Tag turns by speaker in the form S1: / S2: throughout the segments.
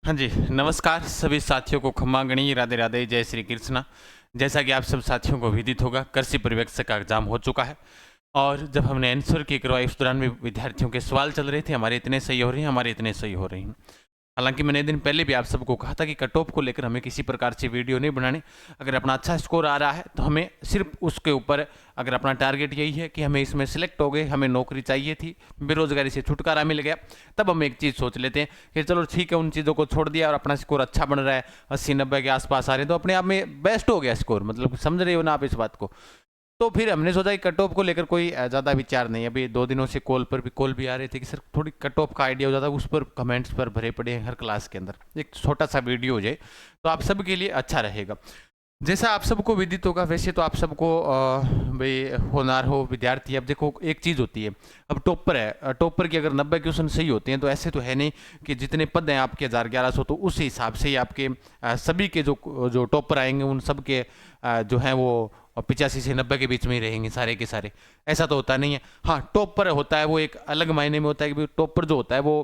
S1: हाँ जी, नमस्कार सभी साथियों को खम्मा गणी राधे राधे जय श्री कृष्णा। जैसा कि आप सब साथियों को विदित होगा, कृषि पर्यवेक्षक का एग्जाम हो चुका है और जब हमने आंसर की करवाई उस दौरान भी विद्यार्थियों के सवाल चल रहे थे, हमारे इतने सही हो रहे हैं, हमारे इतने सही हो रहे हैं। हालांकि मैंने दिन पहले भी आप सबको कहा था कि कट ऑफ को लेकर हमें किसी प्रकार से वीडियो नहीं बनानी। अगर अपना अच्छा स्कोर आ रहा है तो हमें सिर्फ उसके ऊपर, अगर अपना टारगेट यही है कि हमें इसमें सिलेक्ट हो गए, हमें नौकरी चाहिए थी, बेरोजगारी से छुटकारा मिल गया, तब हम एक चीज़ सोच लेते हैं कि चलो ठीक है, उन चीज़ों को छोड़ दिया और अपना स्कोर अच्छा बन रहा है, 80-90 के आसपास आ रहे हैं, तो अपने आप में बेस्ट हो गया स्कोर। मतलब समझ रहे हो ना आप इस बात को। तो फिर हमने सोचा कि कट ऑफ को लेकर कोई ज़्यादा विचार नहीं। अभी 2 दिनों से कॉल भी आ रहे थे कि सर थोड़ी कट ऑफ का आइडिया हो जाता है, उस पर कमेंट्स पर भरे पड़े हैं हर क्लास के अंदर, एक छोटा सा वीडियो हो जाए तो आप सबके लिए अच्छा रहेगा। जैसा आप सबको विदित होगा, वैसे तो आप सबको भाई होनहार हो विद्यार्थी। अब देखो एक चीज़ होती है, अब टॉपर है, टॉपर की अगर 90 क्वेश्चन सही होते हैं तो ऐसे तो है नहीं कि जितने पद हैं आपके 1000-1100, तो उस हिसाब से ही आपके सभी के जो जो टॉपर आएंगे उन सब के जो हैं वो 85 से 90 के बीच में ही रहेंगे सारे के सारे। ऐसा तो होता नहीं है। हाँ, टॉपर होता है वो एक अलग मायने में होता है कि टॉपर जो होता है वो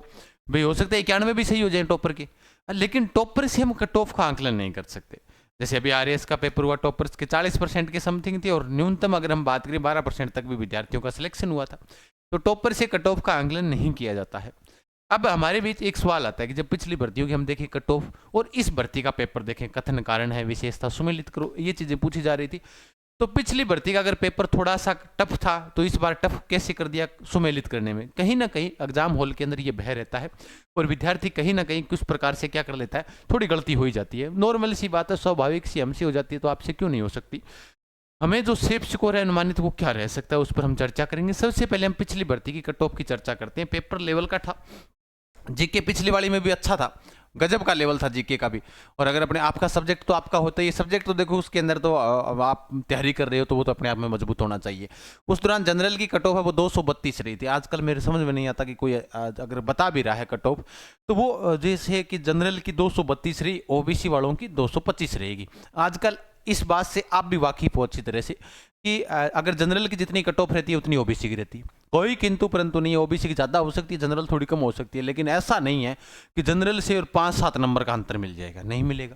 S1: भाई हो सकता है 91 भी सही हो जाए टॉपर के, लेकिन टॉपर से हम कट ऑफ का आंकलन नहीं कर सकते। जैसे अभी आरएएस का पेपर हुआ, टॉपर्स के 40% के समथिंग थी और न्यूनतम अगर हम बात करें 12% तक भी विद्यार्थियों का सिलेक्शन हुआ था। तो टॉपर से कट ऑफ का आंकलन नहीं किया जाता है। अब हमारे बीच एक सवाल आता है कि जब पिछली भर्तियों की हम देखें कट ऑफ और इस भर्ती का पेपर देखें, कथन कारण है, विशेषता सुमेलित करो, ये चीजें पूछी जा रही थी। तो पिछली भर्ती का अगर पेपर थोड़ा सा टफ था तो इस बार टफ कैसे कर दिया सुमेलित करने में। कहीं ना कहीं एग्जाम हॉल के अंदर ये भय रहता है और विद्यार्थी कहीं ना कहीं किस प्रकार से क्या कर लेता है, थोड़ी गलती हो ही जाती है। नॉर्मल सी बात है, स्वाभाविक सी हमसे हो जाती है, तो आपसे क्यों नहीं हो सकती। हमें जो सेफ स्कोर है अनुमानित वो क्या रह सकता है, उस पर हम चर्चा करेंगे। सबसे पहले हम पिछली भर्ती की कट ऑफ की चर्चा करते हैं। पेपर लेवल का था, जीके पिछली वाली में भी अच्छा था, गजब का लेवल था जीके का भी। और अगर अपने आपका सब्जेक्ट तो आपका होता है, ये सब्जेक्ट तो देखो उसके अंदर तो अब आप तैयारी कर रहे हो तो वो तो अपने आप में मजबूत होना चाहिए। उस दौरान जनरल की कट ऑफ है वो 232 रही थी। आजकल मेरे समझ में नहीं आता कि कोई अगर बता भी रहा है कट ऑफ तो वो जैसे कि जनरल की 232 रही, ओबीसी वालों की 225 रहेगी। आजकल इस बात से आप भी वाकिफ हो अच्छी तरह से कि अगर जनरल की जितनी कट ऑफ रहती है उतनी ओबीसी की रहती है। कोई किंतु परंतु नहीं है, ओबीसी की ज़्यादा हो सकती है, जनरल थोड़ी कम हो सकती है, लेकिन ऐसा नहीं है कि जनरल से और 5-7 नंबर का अंतर मिल जाएगा, नहीं मिलेगा।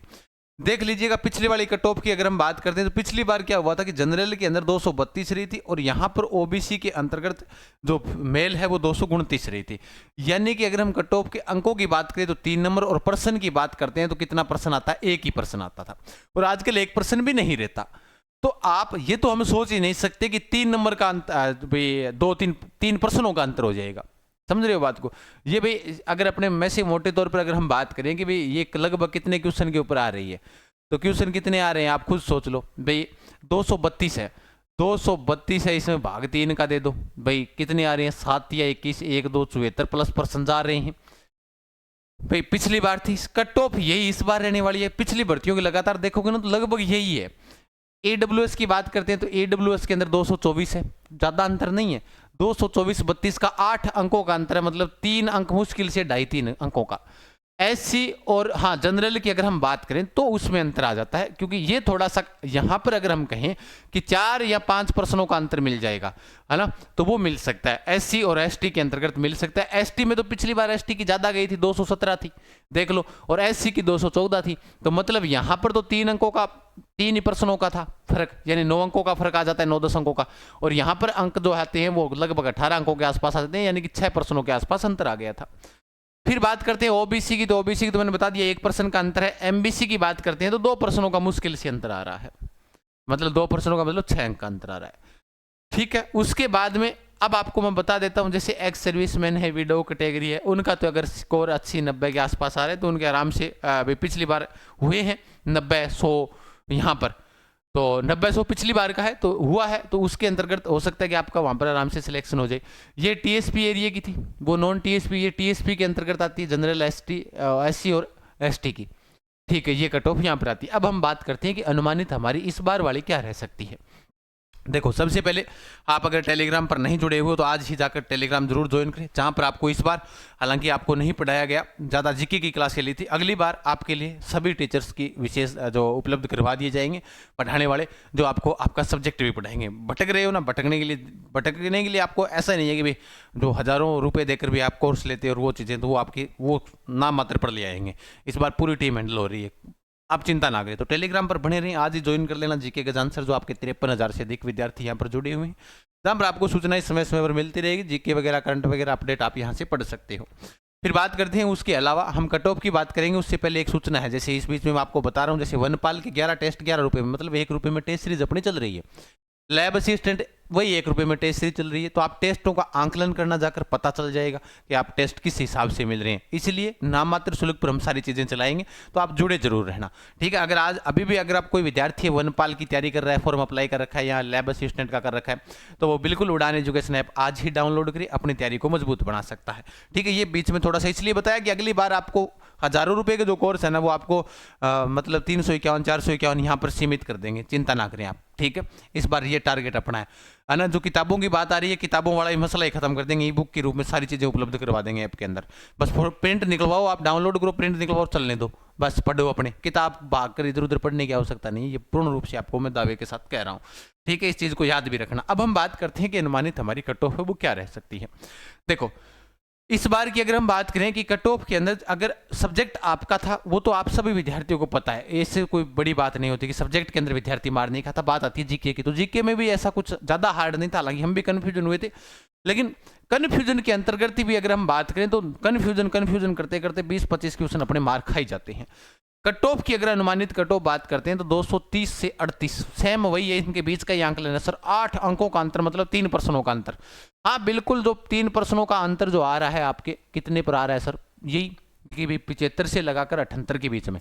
S1: देख लीजिएगा पिछली वाली कट ऑफ की अगर हम बात करते हैं तो पिछली बार क्या हुआ था कि जनरल के अंदर 232 रही थी और यहां पर ओबीसी के अंतर्गत जो मेल है वो 229 रही थी। यानी कि अगर हम कट ऑफ के अंकों की बात करें तो 3 नंबर, और पर्सन की बात करते हैं तो कितना पर्सन आता है, एक ही पर्सन आता था, और आजकल एक पर्सन भी नहीं रहता। तो आप ये तो हम सोच ही नहीं सकते कि 3 नंबर का भाई 2-3 पर्सनों का अंतर हो जाएगा। समझ रहे हो बात को। ये भाई अगर अपने में से मोटे तौर पर अगर हम बात करें कि भाई ये लगभग कितने क्वेश्चन के ऊपर आ रही है, तो क्वेश्चन कितने आ रहे हैं आप खुद सोच लो भाई। 232 है, 232 है, इसमें भाग 3 का दे दो भाई, कितने आ रहे हैं 7 या 21, 1 2 74 प्लस पर्सन आ रहे हैं भाई। पिछली बार थी कट ऑफ यही इस बार रहने वाली है। पिछली भर्तियों की लगातार देखोगे ना तो लगभग यही है। एडब्ल्यूएस की बात करते हैं तो एडब्ल्यूएस के अंदर 224 है, ज्यादा अंतर नहीं है। 224 32 का 8 अंकों का अंतर है, मतलब 3 अंक मुश्किल से 2.5-3 अंकों का। एससी और हाँ जनरल की अगर हम बात करें तो उसमें अंतर आ जाता है, क्योंकि ये थोड़ा सा यहां पर अगर हम कहें कि 4 या 5 पर्सनों का अंतर मिल जाएगा, है ना, तो वो मिल सकता है। एससी और एसटी के अंतर्गत मिल सकता है। एसटी में तो पिछली बार एसटी की ज्यादा गई थी, 217 थी देख लो, और एससी की 214 थी। तो मतलब यहां पर तो 3 अंकों का, 3 ही पर्सनों का था फर्क, यानी 9 अंकों का फर्क आ जाता है, 9-10 अंकों का। और यहां पर अंक जो आते हैं वो लगभग 18 अंकों के आसपास आते हैं, यानी कि 6 पर्सनों के आसपास अंतर आ गया था। फिर बात करते हैं ओबीसी की, तो ओबीसी की तो मैंने बता दिया 1 पर्सन का अंतर है। एमबीसी की बात करते हैं तो 2 पर्सनों का मुश्किल से अंतर आ रहा है, मतलब 2 पर्सनों का मतलब 6 अंक का अंतर आ रहा है। ठीक है, उसके बाद में अब आपको मैं बता देता हूं, जैसे एक्स सर्विसमैन है, विडो कैटेगरी है, उनका तो अगर स्कोर 80-90 के आसपास आ रहे हैं तो उनके आराम से पिछली बार हुए हैं 90-100 यहाँ पर। तो 90-100 पिछली बार का है तो हुआ है, तो उसके अंतर्गत हो सकता है कि आपका वहां पर आराम से सिलेक्शन हो जाए। ये टीएसपी एरिया की थी, वो नॉन टीएसपी, ये टीएसपी के अंतर्गत आती है, जनरल एससी और एसटी की। ठीक है, ये कट ऑफ यहाँ पर आती है। अब हम बात करते हैं कि अनुमानित हमारी इस बार वाली क्या रह सकती है। देखो, सबसे पहले आप अगर टेलीग्राम पर नहीं जुड़े हुए हो तो आज ही जाकर टेलीग्राम जरूर ज्वाइन करें, जहां पर आपको इस बार, हालांकि आपको नहीं पढ़ाया गया, ज़्यादा जीके की क्लास ली थी, अगली बार आपके लिए सभी टीचर्स की विशेष जो उपलब्ध करवा दिए जाएंगे पढ़ाने वाले, जो आपको आपका सब्जेक्ट भी पढ़ाएंगे। भटक रहे हो ना, भटकने के लिए आपको ऐसा नहीं है कि भाई जो हज़ारों रुपये देकर भी आप कोर्स लेते हो और वो चीज़ें, तो वो आपकी वो नाम मात्र पर ले आएंगे। इस बार पूरी टीम हैंडल हो रही है, आप चिंता ना करें। तो टेलीग्राम पर बने रहें, आज ही ज्वाइन कर लेना जीके गजान सर, जो आपके 53,000 से अधिक विद्यार्थी यहाँ पर जुड़े हुए हैं, जहाँ पर आपको सूचनाएं समय समय पर मिलती रहेगी, जीके वगैरह करंट वगैरह अपडेट आप यहाँ से पढ़ सकते हो। फिर बात करते हैं, उसके अलावा हम कट ऑफ की बात करेंगे। उससे पहले एक सूचना है, जैसे इस बीच में मैं आपको बता रहा हूँ, जैसे वनपाल के 11 टेस्ट 11 रुपये में, मतलब 1 रुपये में टेस्ट सीरीज अपनी चल रही है। लैब असिस्टेंट वही 1 रुपये में टेस्ट सीरीज चल रही है। तो आप टेस्टों का आंकलन करना जाकर पता चल जाएगा कि आप टेस्ट किस हिसाब से मिल रहे हैं, इसलिए नाम मात्र शुल्क पर हम सारी चीज़ें चलाएंगे, तो आप जुड़े जरूर रहना, ठीक है। अगर आज अभी भी अगर आप कोई विद्यार्थी है, वनपाल की तैयारी कर रहा है, फॉर्म अप्लाई कर रखा है या लैब असिस्टेंट का कर रखा है, तो वो बिल्कुल उड़ान एजुकेशन ऐप आज ही डाउनलोड करिए, अपनी तैयारी को मजबूत बना सकता है, ठीक है। ये बीच में थोड़ा सा इसलिए बताया कि अगली बार आपको हज़ारों रुपए के जो कोर्स है ना, वो आपको मतलब 351 451 यहाँ पर सीमित कर देंगे, चिंता ना करें आप, ठीक है। इस बार ये टारगेट अपना है ना। जो किताबों की बात आ रही है, किताबों वाला ही मसला ही खत्म कर देंगे, ई बुक के रूप में सारी चीज़ें उपलब्ध करवा देंगे ऐप के अंदर। बस प्रिंट निकलवाओ, आप डाउनलोड करो, प्रिंट निकलवाओ, चलने दो, बस पढ़ो अपने, किताब भाग कर इधर उधर पढ़ने की आवश्यकता नहीं, ये पूर्ण रूप से आपको मैं दावे के साथ कह रहा हूँ, ठीक है। इस चीज़ को याद भी रखना। अब हम बात करते हैं कि अनुमानित हमारी कट ऑफ है वो क्या रह सकती है। देखो, इस बार की अगर हम बात करें कि कट ऑफ के अंदर अगर सब्जेक्ट आपका था, वो तो आप सभी विद्यार्थियों को पता है, इससे कोई बड़ी बात नहीं होती कि सब्जेक्ट के अंदर विद्यार्थी मार नहीं खाता। बात आती है जीके की, तो जीके में भी ऐसा कुछ ज़्यादा हार्ड नहीं था, हालांकि हम भी कन्फ्यूजन हुए थे, लेकिन कन्फ्यूजन के अंतर्गत भी अगर हम बात करें तो कन्फ्यूजन करते करते 20-25 क्वेश्चन अपने मार्क खाई जाते हैं। कट ऑफ की अगर अनुमानित कट ऑफ बात करते हैं तो 230 से 38, सेम वही है, इनके बीच का ही अंक लेना सर, 8 अंकों का अंतर, मतलब 3 प्रश्नों का अंतर। हाँ बिल्कुल, जो 3 प्रश्नों का अंतर जो आ रहा है आपके, कितने पर आ रहा है सर, यही कि भाई 75 से लगाकर 78 के बीच में,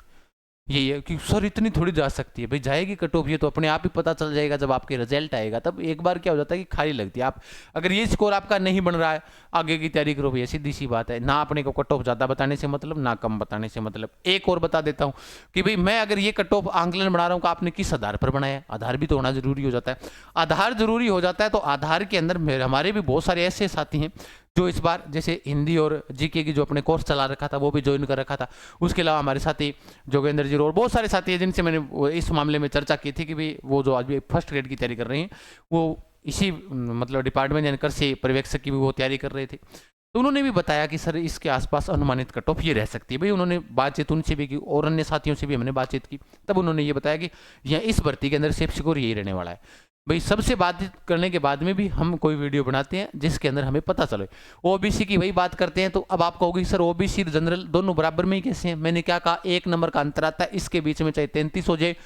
S1: यही है कि सर इतनी थोड़ी जा सकती है भाई, जाएगी कट ऑफ, ये तो अपने आप ही पता चल जाएगा जब आपके रिजल्ट आएगा, तब एक बार क्या हो जाता है कि खाली लगती है। आप अगर ये स्कोर आपका नहीं बन रहा है, आगे की तैयारी करो भैया, सीधी सी बात है, ना अपने को कट ऑफ ज़्यादा बताने से मतलब, ना कम बताने से मतलब। एक और बता देता हूँ कि भाई मैं अगर ये कट ऑफ आंकलन बना रहा हूँ, आपने किस आधार पर बनाया है, आधार भी तो होना जरूरी हो जाता है। आधार जरूरी हो जाता है, तो आधार के अंदर हमारे भी बहुत सारे ऐसे साथी हैं जो इस बार जैसे हिंदी और जीके की जो अपने कोर्स चला रखा था वो भी ज्वाइन कर रखा था। उसके अलावा हमारे साथी जोगेंद्र जी और बहुत सारे साथी हैं जिनसे मैंने इस मामले में चर्चा की थी कि भाई वो जो आज भी फर्स्ट ग्रेड की तैयारी कर रहे हैं, वो इसी मतलब डिपार्टमेंट यानी कृषि पर्यवेक्षक की भी वो तैयारी कर रहे थे। तो उन्होंने भी बताया कि सर इसके आसपास अनुमानित कट ऑफ ये रह सकती है। भाई उन्होंने बातचीत उनसे भी की और अन्य साथियों से भी हमने बातचीत की, तब उन्होंने ये बताया कि यह इस भर्ती के अंदर सेफ स्कोर यही रहने वाला है। भाई सबसे बातचीत करने के बाद में भी हम कोई वीडियो बनाते हैं जिसके अंदर हमें पता चले। ओबीसी की वही बात करते हैं, तो अब आप कहोगे सर ओबीसी जनरल दोनों बराबर में ही कैसे हैं। मैंने क्या कहा, 1 नंबर का अंतर आता है, इसके बीच में चाहे 33 हो जाए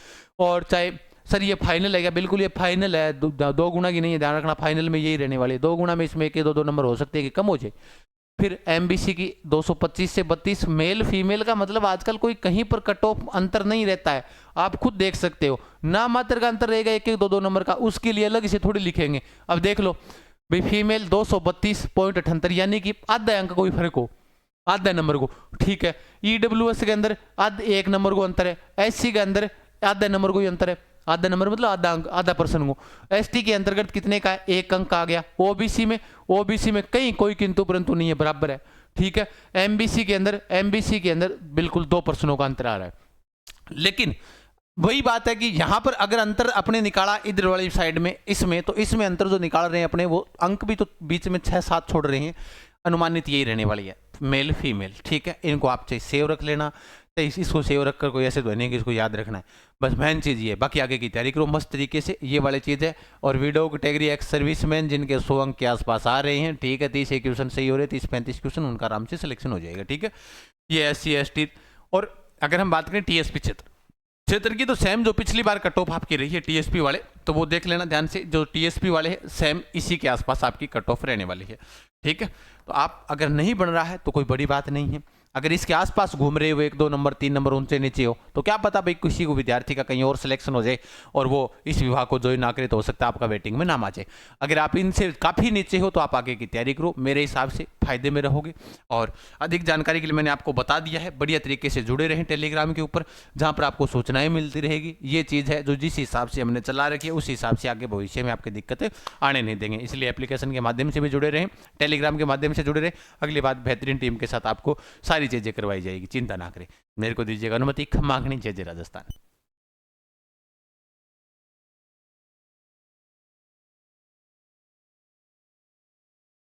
S1: और चाहे सर ये फाइनल है क्या, बिल्कुल ये फाइनल है, दो गुना की नहीं है, ध्यान रखना फाइनल में यही रहने वाली है। 2 गुना में इसमें 1-2 नंबर हो सकते हैं कि कम हो जाए। फिर एमबीसी की 225 से 32, मेल फीमेल का मतलब आजकल कोई कहीं पर कट ऑफ अंतर नहीं रहता है, आप खुद देख सकते हो, ना मात्र का अंतर रहेगा 1-2 नंबर का, उसके लिए अलग से थोड़ी लिखेंगे। अब देख लो भाई, फीमेल 232.78 यानी कि आधा अंक कोई फर्क हो, आधा नंबर को, ठीक है। ईडब्ल्यूएस के अंदर आधे 1 नंबर को अंतर है, एससी के अंदर आधा नंबर को ही अंतर है, आधा नंबर मतलब आधा अंक, आधा परसेंट को। एसटी के अंतर्गत कितने का है, 1 अंक आ गया। ओबीसी में कहीं कोई किंतु परंतु नहीं है, बराबर है, ठीक है। एमबीसी के अंदर बिल्कुल 2 प्रश्नों का अंतर आ रहा है। लेकिन वही बात है कि यहां पर अगर अंतर अपने निकाला इधर वाली साइड में, इसमें तो इसमें अंतर जो निकाल रहे हैं अपने, वो अंक भी तो बीच में 6-7 छोड़ रहे हैं, अनुमानित यही रहने वाली है, मेल फीमेल, ठीक है। इनको आप चाहे सेव रख लेना, तो इसको सेव रखकर कोई ऐसे तो नहीं कि इसको याद रखना है, बस मेन चीज़ ये है। बाकी आगे की तैयारी करो मस्त तरीके से, ये वाली चीज़ है। और वीडियो कैटेगरी एक्स सर्विसमैन जिनके 100 अंक के आसपास आ रहे हैं, ठीक है, 30 क्वेश्चन सही हो रहे, 30-35 क्वेश्चन, उनका आराम से सिलेक्शन हो जाएगा, ठीक है। ये SC ST। और अगर हम बात करें TSP क्षेत्र की, तो सेम जो पिछली बार कट ऑफ आपकी रही है TSP वाले, तो वो देख लेना ध्यान से, जो TSP वाले हैं सेम इसी के आसपास आपकी कट ऑफ रहने वाली है, ठीक है। तो आप अगर नहीं बन रहा है तो कोई बड़ी बात नहीं है। अगर इसके आसपास घूम रहे हो 1-2 नंबर 3 नंबर ऊंचे नीचे हो तो क्या पता भाई किसी को विद्यार्थी का कहीं और सिलेक्शन हो जाए और वो इस विभाग को ज्वाइन ना करे, तो हो सकता है आपका वेटिंग में नाम आ जाए। अगर आप इनसे काफ़ी नीचे हो तो आप आगे की तैयारी करो, मेरे हिसाब से फायदे में रहोगे। और अधिक जानकारी के लिए मैंने आपको बता दिया है, बढ़िया तरीके से जुड़े रहें टेलीग्राम के ऊपर, जहाँ पर आपको सूचनाएं मिलती रहेगी। ये चीज़ है जो जिस हिसाब से हमने चला रखी है उस हिसाब से आगे भविष्य में आपकी दिक्कतें आने नहीं देंगे। इसलिए एप्लीकेशन के माध्यम से भी जुड़े रहें, टेलीग्राम के माध्यम से जुड़े रहें। अगली बात बेहतरीन टीम के साथ आपको सारी चीज़ें करवाई जाएगी, चिंता ना करें। मेरे को दीजिएगा अनुमति। खम्मा जय जय राजस्थान।